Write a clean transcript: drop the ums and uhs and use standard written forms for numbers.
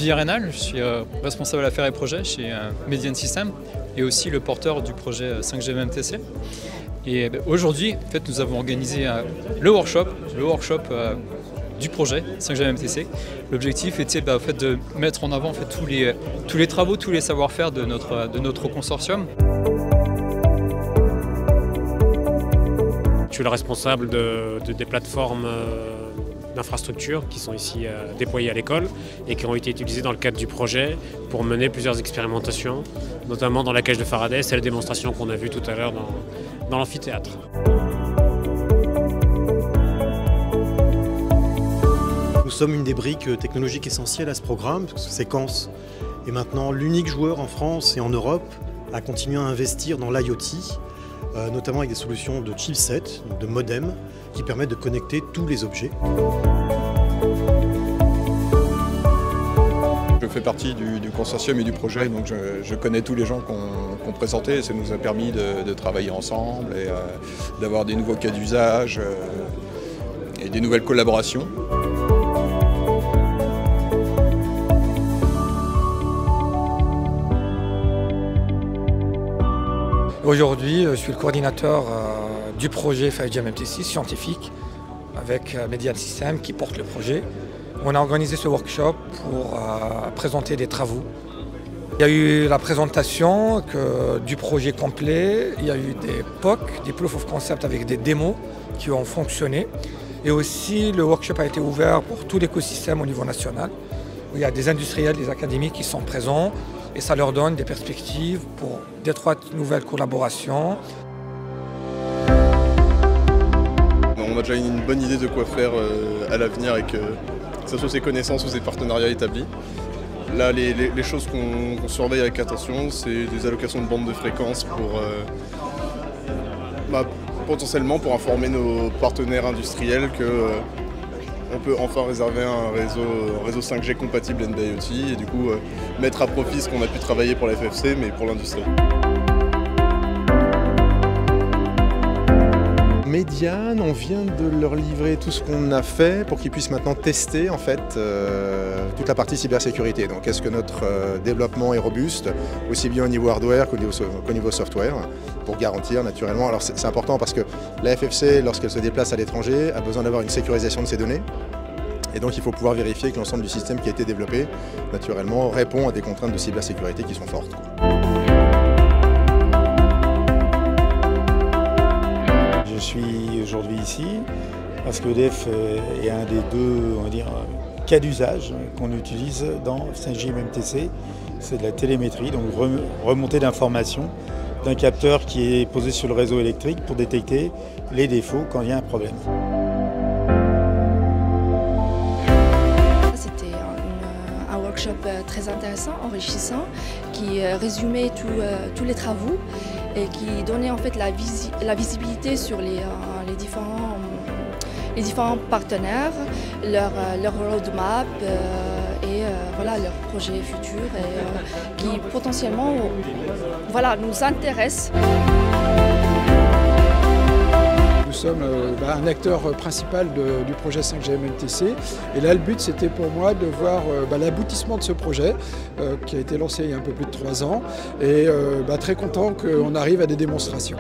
Olivier Rénal, je suis responsable affaires et projets chez Median Systems et aussi le porteur du projet 5G MMTC. Et aujourd'hui, en fait, nous avons organisé le workshop du projet 5G MMTC. L'objectif était en fait, de mettre en avant en fait, tous les travaux, tous les savoir-faire de notre consortium. Je suis le responsable des plateformes d'infrastructures qui sont ici déployées à l'école et qui ont été utilisées dans le cadre du projet pour mener plusieurs expérimentations, notamment dans la cage de Faraday, c'est la démonstration qu'on a vue tout à l'heure dans l'amphithéâtre. Nous sommes une des briques technologiques essentielles à ce programme, parce que Séquence est maintenant l'unique joueur en France et en Europe à continuer à investir dans l'IoT, notamment avec des solutions de chipset, de modem, qui permettent de connecter tous les objets. Je fais partie du consortium et du projet, donc je connais tous les gens qu'on présentait. Ça nous a permis de travailler ensemble et d'avoir des nouveaux cas d'usage et des nouvelles collaborations. Aujourd'hui, je suis le coordinateur du projet 5G MMTC scientifique avec Median Systems qui porte le projet. On a organisé ce workshop pour présenter des travaux. Il y a eu la présentation du projet complet, il y a eu des POC, des Proof of Concept avec des démos qui ont fonctionné. Et aussi, le workshop a été ouvert pour tout l'écosystème au niveau national. Il y a des industriels, des académiques qui sont présents et ça leur donne des perspectives pour d'étroites nouvelles collaborations. On a déjà une bonne idée de quoi faire à l'avenir avec que ce soit ses connaissances ou ses partenariats établis. Là, les choses qu'on surveille avec attention, c'est des allocations de bandes de fréquences pour potentiellement pour informer nos partenaires industriels qu'on peut enfin réserver un réseau 5G compatible NB-IoT et du coup mettre à profit ce qu'on a pu travailler pour la FFC mais pour l'industrie. Median, on vient de leur livrer tout ce qu'on a fait pour qu'ils puissent maintenant tester en fait toute la partie cybersécurité. Donc est-ce que notre développement est robuste, aussi bien au niveau hardware qu'au niveau software, pour garantir naturellement. Alors c'est important parce que la FFC, lorsqu'elle se déplace à l'étranger, a besoin d'avoir une sécurisation de ses données. Et donc il faut pouvoir vérifier que l'ensemble du système qui a été développé, naturellement, répond à des contraintes de cybersécurité qui sont fortes. Je suis aujourd'hui ici parce que EDF est un des deux, on va dire, cas d'usage qu'on utilise dans 5G MMTC. C'est de la télémétrie, donc remontée d'informations d'un capteur qui est posé sur le réseau électrique pour détecter les défauts quand il y a un problème. C'était un workshop très intéressant, enrichissant, qui résumait tous les travaux et qui donnait en fait la visibilité sur les différents partenaires, leur roadmap et voilà, leurs projets futurs et, qui potentiellement voilà, nous intéressent. Nous sommes un acteur principal du projet 5G MMTC et là le but c'était pour moi de voir l'aboutissement de ce projet qui a été lancé il y a un peu plus de 3 ans et très content qu'on arrive à des démonstrations.